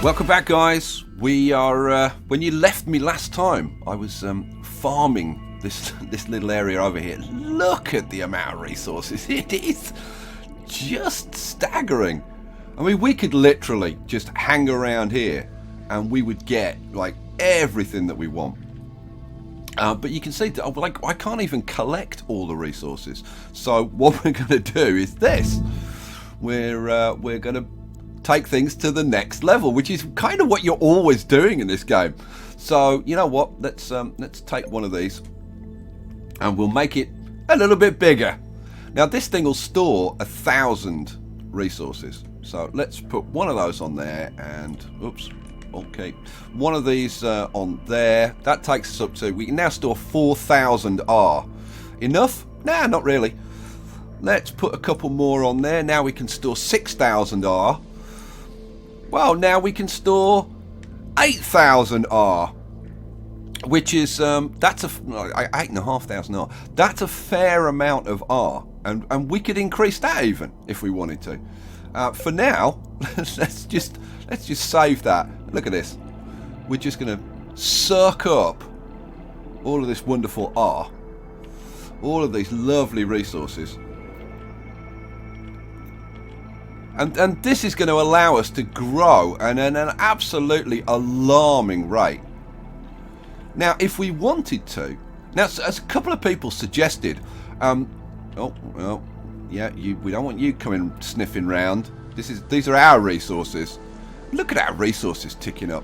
Welcome back, guys. We are, when you left me last time, I was farming this little area over here. Look at the amount of resources. It is just staggering. I mean, we could literally just hang around here and we would get, like, everything that we want. But you can see, like, I can't even collect all the resources. So what we're going to do is this. We're going to take things to the next level, which is kind of what you're always doing in this game. So you know what? Let's take one of these, and we'll make it a little bit bigger. Now this thing will store 1,000 resources. So let's put one of those on there, and oops, okay, one of these on there. That takes us up to, we can now store 4,000 R. Enough? Nah, not really. Let's put a couple more on there. Now we can store 6,000 R. Well, now we can store 8,000 R, which is that's 8,500 R. That's a fair amount of R, and we could increase that even if we wanted to. For now, let's just save that. Look at this. We're just going to suck up all of this wonderful R, all of these lovely resources. And this is going to allow us to grow at an absolutely alarming rate. Now, if we wanted to, now as a couple of people suggested, we don't want you coming sniffing round. These are our resources. Look at our resources ticking up.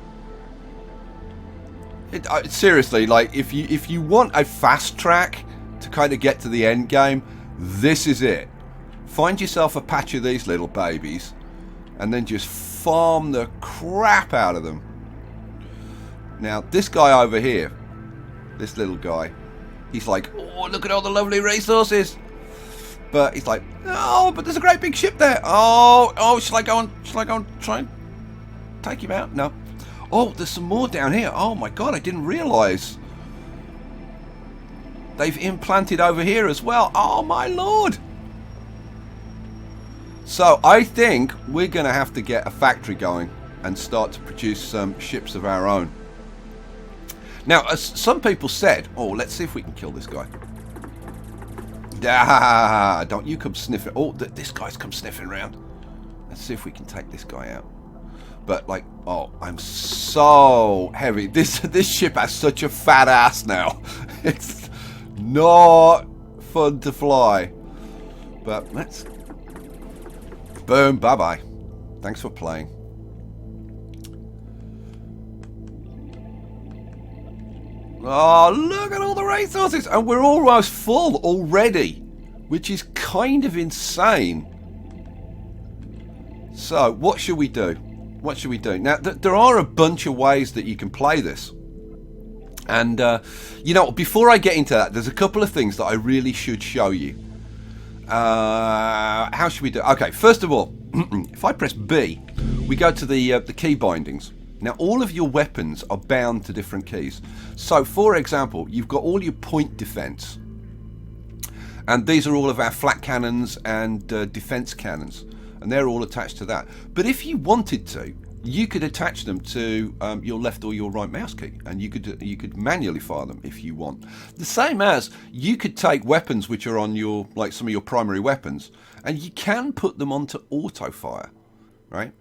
Seriously, like if you want a fast track to kind of get to the end game, this is it. Find yourself a patch of these little babies and then just farm the crap out of them. Now this guy over here, this little guy, he's like, oh, look at all the lovely resources. But he's like, oh, but there's a great big ship there. Oh, shall I go and try and take him out? No. Oh, there's some more down here. Oh my god, I didn't realise. They've implanted over here as well. Oh my lord. So I think we're going to have to get a factory going and start to produce some ships of our own. Now, as some people said, oh, let's see if we can kill this guy. Ah, don't you come sniffing. Oh, this guy's come sniffing around. Let's see if we can take this guy out. But like, oh, I'm so heavy. This ship has such a fat ass now. It's not fun to fly. But let's... Boom, bye-bye. Thanks for playing. Oh, look at all the resources. And we're almost full already, which is kind of insane. So, what should we do? What should we do? Now, there are a bunch of ways that you can play this. And, you know, before I get into that, there's a couple of things that I really should show you. How should we do? Okay, first of all, if I press B, we go to the key bindings. Now, all of your weapons are bound to different keys. So, for example, you've got all your point defense, and these are all of our flat cannons and defense cannons, and they're all attached to that. But if you wanted to, you could attach them to your left or your right mouse key, and you could manually fire them if you want. The same as you could take weapons which are on your, like some of your primary weapons, and you can put them onto auto fire, right?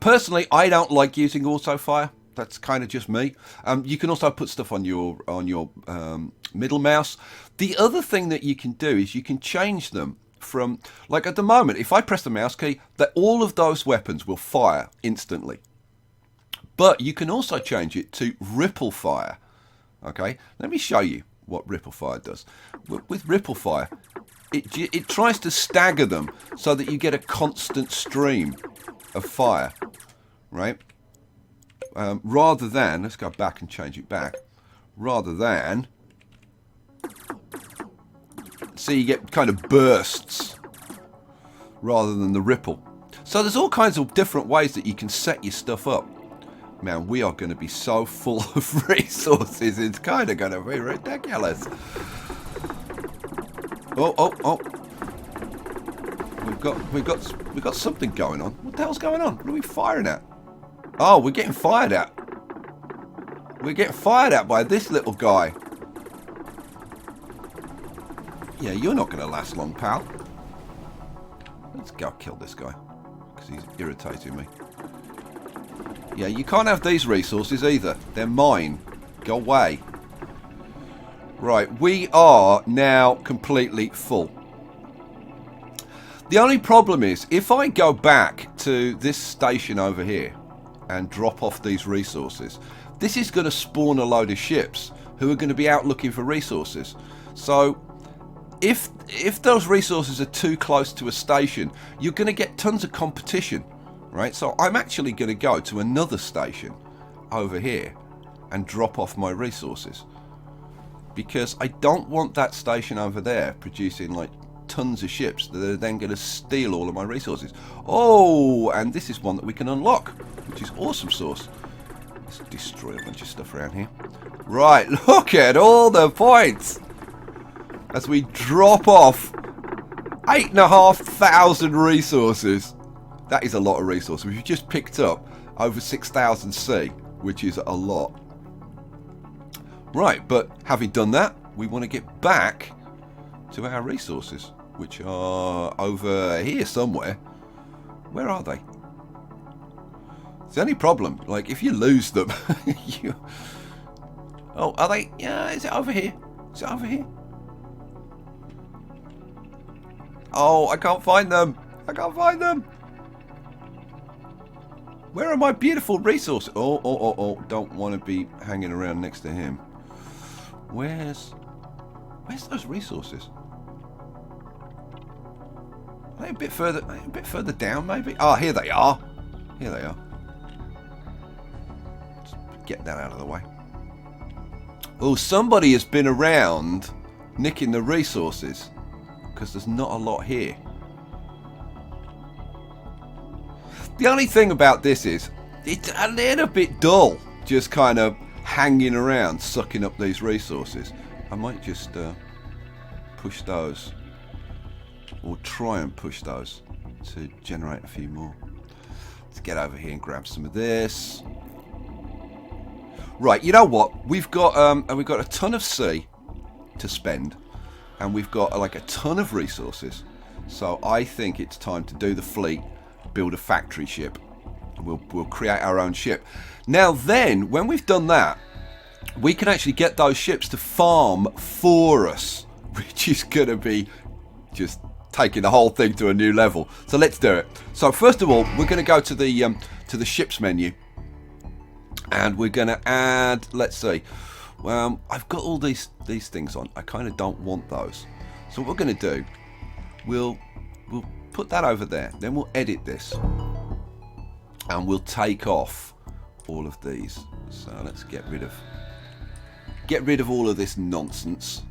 Personally, I don't like using auto fire. That's kind of just me. You can also put stuff on your middle mouse. The other thing that you can do is you can change them from, like at the moment, if I press the mouse key, that all of those weapons will fire instantly. But you can also change it to ripple fire. Okay, let me show you what ripple fire does. With ripple fire, it tries to stagger them so that you get a constant stream of fire, right? Rather than, let's go back and change it back. Rather than, see, you get kind of bursts rather than the ripple. So there's all kinds of different ways that you can set your stuff up. Man, we are going to be so full of resources. It's kind of going to be ridiculous. Oh. We've got something going on. What the hell's going on? What are we firing at? Oh, we're getting fired at. We're getting fired at by this little guy. Yeah, you're not going to last long, pal. Let's go kill this guy, because he's irritating me. Yeah, you can't have these resources either. They're mine. Go away. Right, we are now completely full. The only problem is, if I go back to this station over here and drop off these resources, this is going to spawn a load of ships who are going to be out looking for resources. So if those resources are too close to a station, you're going to get tons of competition, right? So I'm actually going to go to another station over here and drop off my resources, because I don't want that station over there producing like tons of ships that are then going to steal all of my resources. Oh, and this is one that we can unlock, which is awesome sauce. Let's destroy a bunch of stuff around here. Right, look at all the points as we drop off 8,500 resources. That is a lot of resources. We've just picked up over 6,000 C, which is a lot. Right, but having done that, we want to get back to our resources, which are over here somewhere. Where are they? It's the only problem. Like, if you lose them, you... Oh, are they? Yeah, is it over here? Is it over here? Oh, I can't find them. I can't find them. Where are my beautiful resources? Oh, don't want to be hanging around next to him. Where's those resources? Are they a bit further down, maybe? Oh, here they are. Here they are. Let's get that out of the way. Oh, somebody has been around nicking the resources, because there's not a lot here. The only thing about this is it's a little bit dull, just kind of hanging around, sucking up these resources. I might just push those, or try and push those to generate a few more. Let's get over here and grab some of this. Right, you know what? We've got a ton of C to spend, and we've got like a ton of resources. So I think it's time to do the fleet, build a factory ship. We'll create our own ship. Now then, when we've done that, we can actually get those ships to farm for us, which is going to be just taking the whole thing to a new level. So let's do it. So first of all, we're going to go to the ships menu, and we're going to add. Let's see. Well, I've got all these things on. I kind of don't want those. So what we're going to do, we'll put that over there. Then we'll edit this, and we'll take off all of these. So let's get rid of all of this nonsense,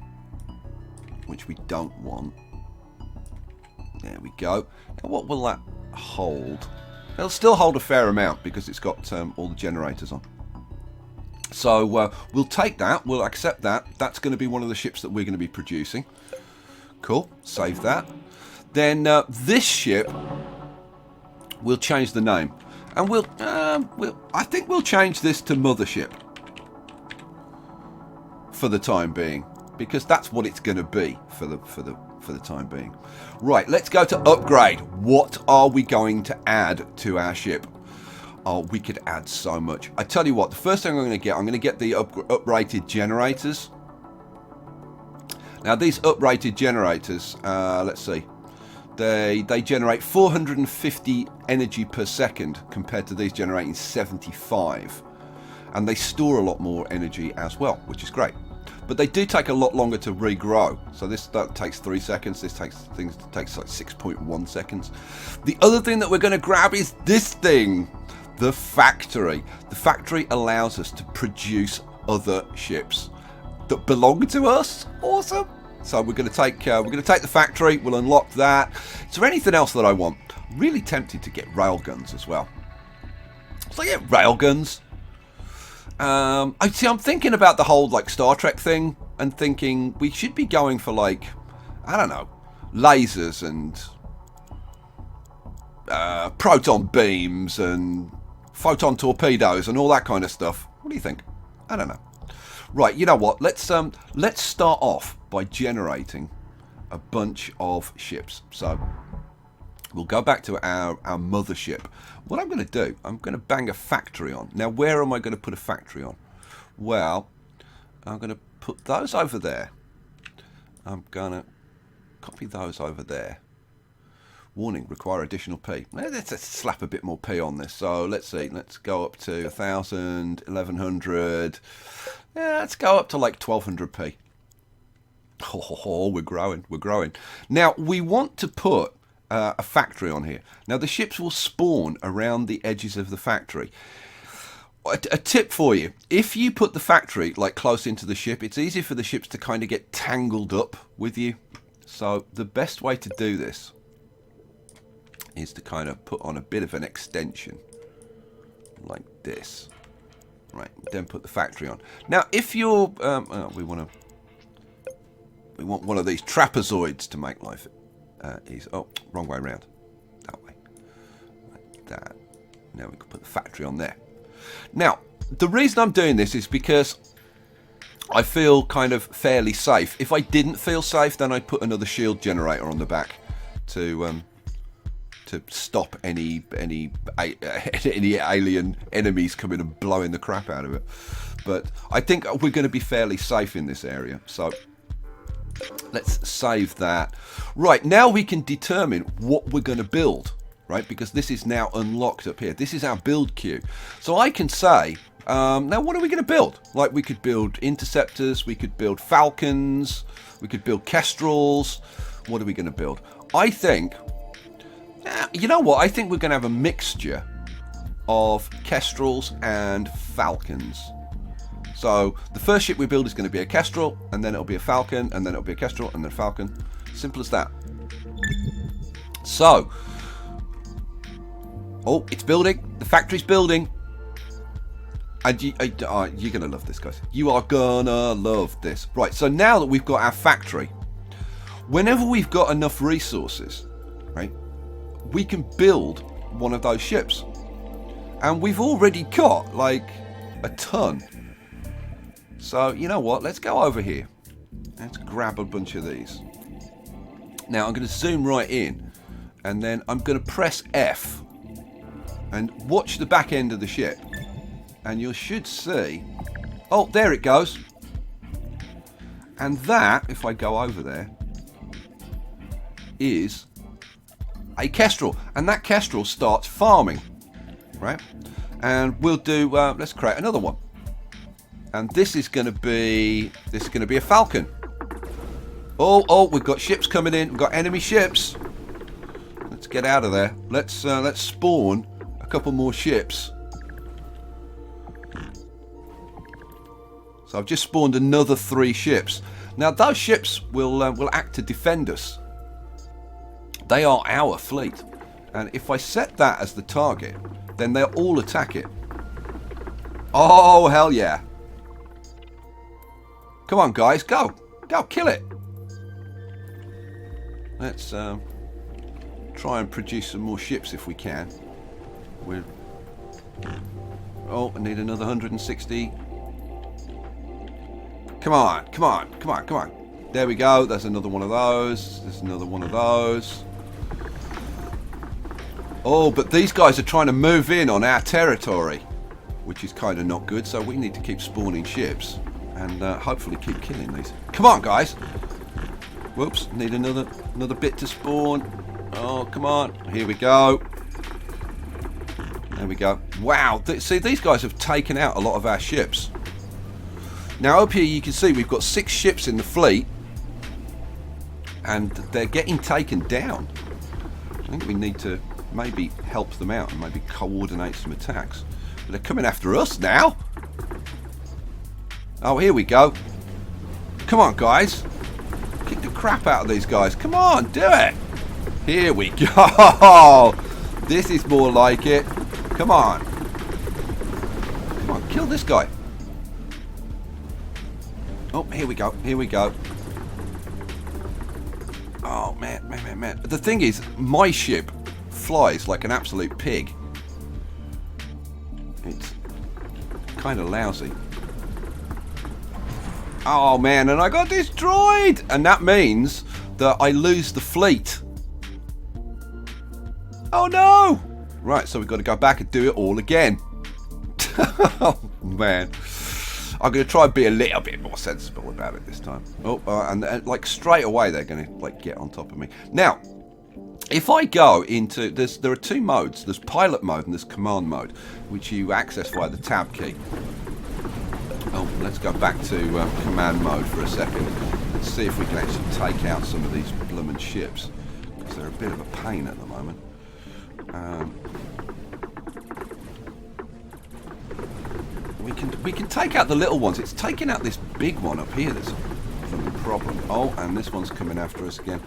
which we don't want. There we go. Now what will that hold? It'll still hold a fair amount because it's got all the generators on. So we'll take that, we'll accept that. That's going to be one of the ships that we're going to be producing. Cool, save that. Then this ship, we'll change the name, and I think we'll change this to Mothership for the time being, because that's what it's going to be for the time being. Right, let's go to upgrade. What are we going to add to our ship? Oh, we could add so much. I tell you what, the first thing I'm going to get the uprated generators. Now these uprated generators, let's see, they generate 450 energy per second compared to these generating 75, and they store a lot more energy as well, which is great. But they do take a lot longer to regrow. So that takes 3 seconds. This takes like 6.1 seconds. The other thing that we're going to grab is this thing, the factory. The factory allows us to produce other ships that belong to us. Awesome. So we're going to take the factory. We'll unlock that. Is there anything else that I want? I'm really tempted to get railguns as well. So yeah, railguns. I'm thinking about the whole like Star Trek thing, and thinking we should be going for like, I don't know, lasers and proton beams and photon torpedoes and all that kind of stuff. What do you think? I don't know. Right, you know what? Let's start off by generating a bunch of ships. So we'll go back to our mothership. What I'm going to do, I'm going to bang a factory on. Now, where am I going to put a factory on? Well, I'm going to put those over there. I'm going to copy those over there. Warning, require additional P. Let's slap a bit more P on this. So let's see. Let's go up to 1,000, 1,100. Yeah, let's go up to like 1,200 P. Oh, we're growing. We're growing. Now, we want to put a factory on here. Now, the ships will spawn around the edges of the factory. A tip for you. If you put the factory like close into the ship, it's easy for the ships to kind of get tangled up with you. So the best way to do this is to kind of put on a bit of an extension like this, right? Then put the factory on. Now, if you're, we want one of these trapezoids to make life easy. Oh, wrong way around. That way, like that. Now we can put the factory on there. Now, the reason I'm doing this is because I feel kind of fairly safe. If I didn't feel safe, then I'd put another shield generator on the back to stop any alien enemies coming and blowing the crap out of it. But I think we're going to be fairly safe in this area, so let's save that. Right, now we can determine what we're going to build, right? Because this is now unlocked up here. This is our build queue. So I can say, now what are we going to build? Like, we could build interceptors, we could build falcons, we could build kestrels. What are we going to build? I think, you know what? I think we're going to have a mixture of kestrels and falcons. So the first ship we build is going to be a kestrel, and then it'll be a falcon, and then it'll be a kestrel, and then a falcon. Simple as that. So, oh, it's building. The factory's building. And you're going to love this, guys. You are going to love this. Right, so now that we've got our factory, whenever we've got enough resources, right, we can build one of those ships. And we've already got, like, a ton. So, you know what? Let's go over here. Let's grab a bunch of these. Now, I'm going to zoom right in. And then I'm going to press F. And watch the back end of the ship. And you should see... Oh, there it goes. And that, if I go over there, is a kestrel. And that kestrel starts farming. Right? And we'll do... let's create another one. And this is going to be a falcon. Oh, we've got ships coming in. We've got enemy ships. Let's get out of there. Let's spawn a couple more ships. So I've just spawned another 3 ships. Now those ships will act to defend us. They are our fleet. And if I set that as the target, then they'll all attack it. Oh, hell yeah. Come on, guys, go. Go, kill it. Let's try and produce some more ships if we can. Oh, I need another 160. Come on, come on, come on, come on. There we go. There's another one of those. There's another one of those. Oh, but these guys are trying to move in on our territory, which is kind of not good. So we need to keep spawning ships. And hopefully keep killing these. Come on, guys. Whoops, need another bit to spawn. Oh, come on. Here we go. There we go. Wow. See, these guys have taken out a lot of our ships. Now, up here you can see we've got 6 ships in the fleet. And they're getting taken down. I think we need to maybe help them out and maybe coordinate some attacks. But they're coming after us now. Oh, here we go. Come on, guys. Kick the crap out of these guys. Come on, do it. Here we go. This is more like it. Come on. Come on, kill this guy. Oh, here we go. Here we go. Oh, man. The thing is, my ship flies like an absolute pig. It's kind of lousy. Oh man, and I got destroyed! And that means that I lose the fleet. Oh no! Right, so we've got to go back and do it all again. Oh man. I'm going to try and be a little bit more sensible about it this time. Oh, and like straight away they're going to like get on top of me. Now, if I go into this, there are two modes. There's pilot mode and there's command mode, which you access via the tab key. Oh, let's go back to command mode for a second. Let's see if we can actually take out some of these bloomin' ships, because they're a bit of a pain at the moment. We can take out the little ones. It's taking out this big one up here that's a problem. Oh, and this one's coming after us again.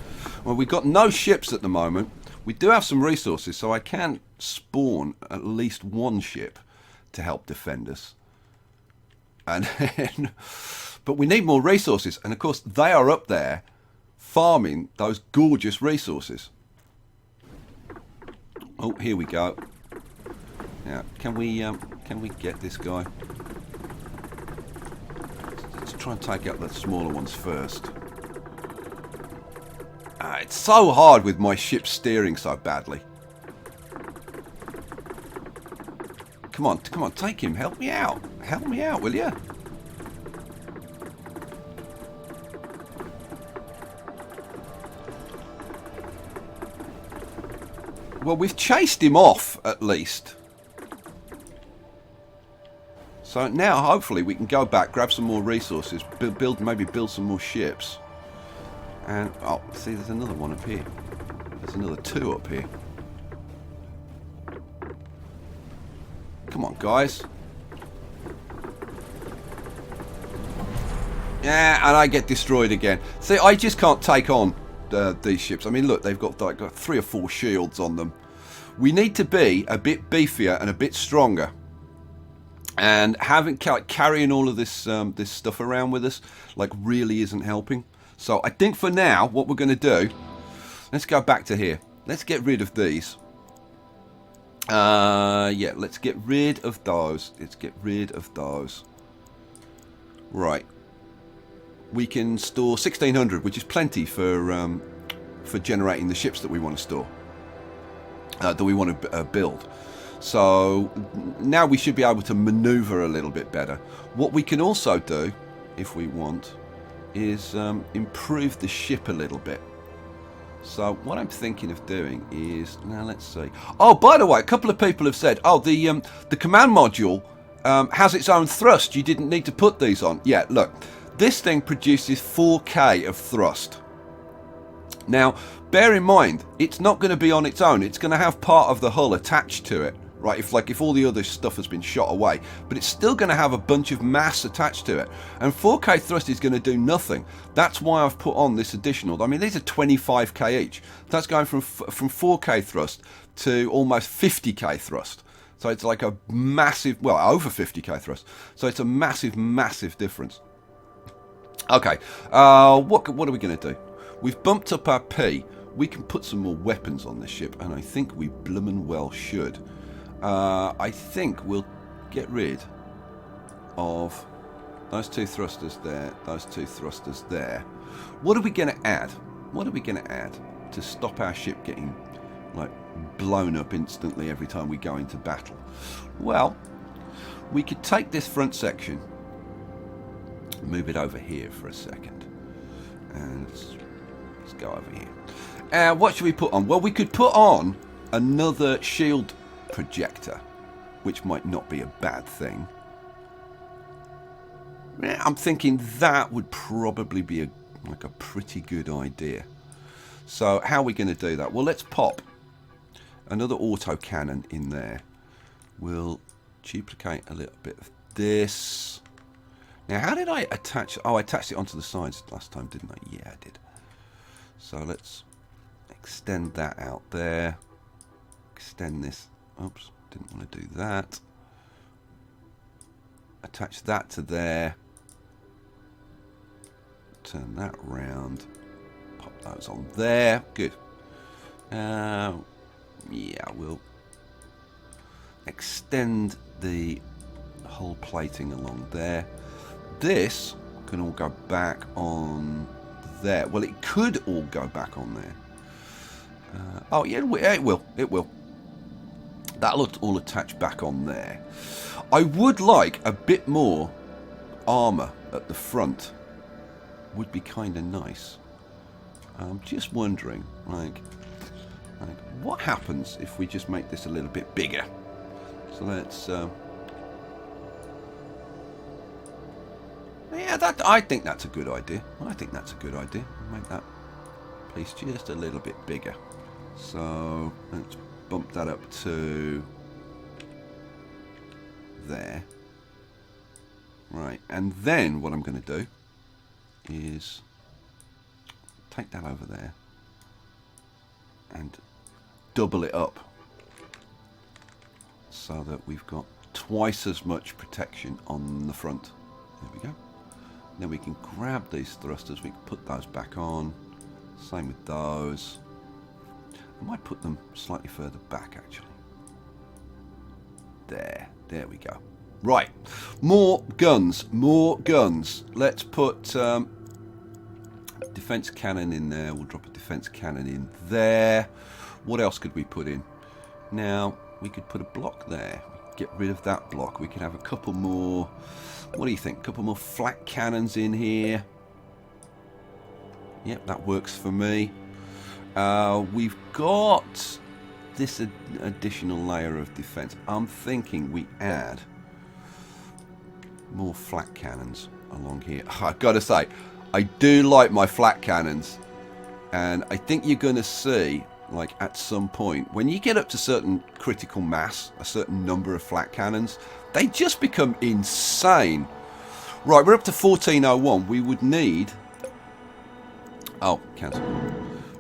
Well, we've got no ships at the moment. We do have some resources, so I can spawn at least one ship to help defend us. And then, but we need more resources, and of course they are up there farming those gorgeous resources. Oh, here we go. Now, can we get this guy? Let's try and take out the smaller ones first. It's so hard with my ship steering so badly. Come on, take him. Help me out. Help me out, will you? Well, we've chased him off, at least. So now, hopefully, we can go back, grab some more resources, maybe build some more ships. And, oh, see, there's another one up here. There's another two up here. Come on, guys. Yeah, and I get destroyed again. See, I just can't take on these ships. I mean, look, they've got 3 or 4 shields on them. We need to be a bit beefier and a bit stronger. And carrying all of this this stuff around with us, like, really isn't helping. So I think for now, what we're going to do, let's go back to here. Let's get rid of these. Yeah, let's get rid of those. Let's get rid of those. Right. We can store 1,600, which is plenty for generating the ships that we want to store, that we want to build. So now we should be able to maneuver a little bit better. What we can also do, if we want, is improve the ship a little bit. So what I'm thinking of doing is, now let's see. Oh, by the way, a couple of people have said, oh, the command module has its own thrust. You didn't need to put these on. Yeah, look, this thing produces 4K of thrust. Now, bear in mind, it's not going to be on its own. It's going to have part of the hull attached to it, right? If all the other stuff has been shot away, but it's still going to have a bunch of mass attached to it. And 4K thrust is going to do nothing. That's why I've put on this additional. I mean, these are 25K each. That's going from 4K thrust to almost 50K thrust. So it's like a massive, well, over 50K thrust. So it's a massive, massive difference. Okay, what are we going to do? We've bumped up our P. We can put some more weapons on this ship, and I think we bloomin' well should. I think we'll get rid of those 2 thrusters there, those 2 thrusters there. What are we going to add? What are we going to add to stop our ship getting, like, blown up instantly every time we go into battle? Well, we could take this front section, move it over here for a second, and let's go over here. What should we put on? Well, we could put on another shield projector, which might not be a bad thing. Yeah, I'm thinking that would probably be a pretty good idea. So how are we going to do that? Well, let's pop another autocannon in there. We'll duplicate a little bit of this. Now, how did I attach? Oh, I attached it onto the sides last time, didn't I? Yeah, I did. So let's extend that out there. Extend this. Oops, didn't want to do that. Attach that to there. Turn that round. Pop those on there. Good. Yeah, we'll extend the whole plating along there. This can all go back on there. Well, it could all go back on there. Oh, yeah, it will. It will. That'll all attach back on there. I would like a bit more armour at the front. Would be kind of nice. I'm just wondering, like what happens if we just make this a little bit bigger? So let's... yeah, I think that's a good idea. I think that's a good idea. Make that piece just a little bit bigger. So let's bump that up to there. Right, and then what I'm going to do is take that over there and double it up so that we've got twice as much protection on the front. There we go. Then we can grab these thrusters, we can put those back on. Same with those. I might put them slightly further back actually. There we go. Right, more guns. Let's put defense cannon in there. We'll drop a defense cannon in there. What else could we put in? Now, we could put a block there. Get rid of that block. We could have a couple more. What do you think? A couple more flat cannons in here. Yep, that works for me. We've got this additional layer of defense. I'm thinking we add more flat cannons along here. I've got to say, I do like my flat cannons, and I think you're going to see, like at some point, when you get up to certain critical mass, a certain number of flat cannons, they just become insane. Right, we're up to 1401. We would need... oh, cancel.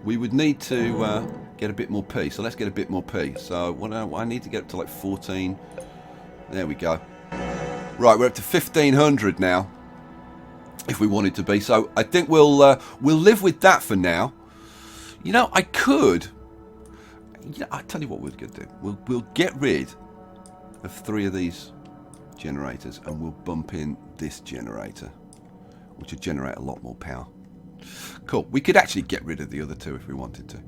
We would need to get a bit more P. So let's get a bit more P. So what I need to get up to like 14. There we go. Right, we're up to 1500 now, if we wanted to be. So I think we'll live with that for now. You know, I could. You know, I tell you what we're going to do. We'll get rid of 3 of these generators, and we'll bump in this generator, which will generate a lot more power. Cool. We could actually get rid of the other 2 if we wanted to.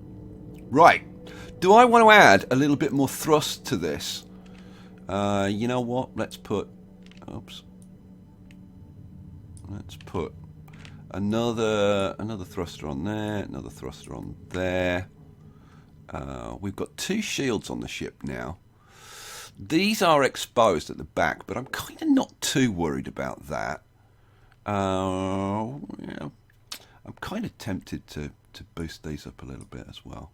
Right. Do I want to add a little bit more thrust to this? You know what? Let's put... oops. Let's put another thruster on there, another thruster on there. We've got 2 shields on the ship now. These are exposed at the back, but I'm kind of not too worried about that. Yeah, I'm kind of tempted to boost these up a little bit as well.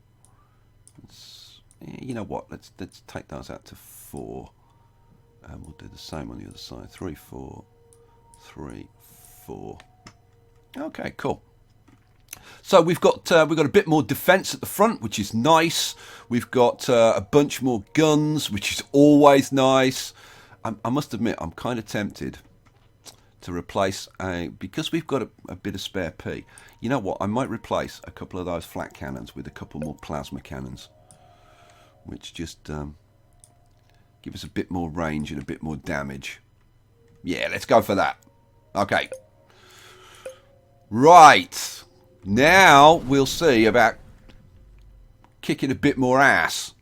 You know what? Let's take those out to 4, and we'll do the same on the other side. 3, 4, 3, 4. Okay, cool. So we've got a bit more defense at the front, which is nice. We've got a bunch more guns, which is always nice. I must admit, I'm kind of tempted to replace because we've got a bit of spare P. You know what? I might replace a couple of those flat cannons with a couple more plasma cannons, which just give us a bit more range and a bit more damage. Yeah, let's go for that. Okay. Right. Now we'll see about kicking a bit more ass.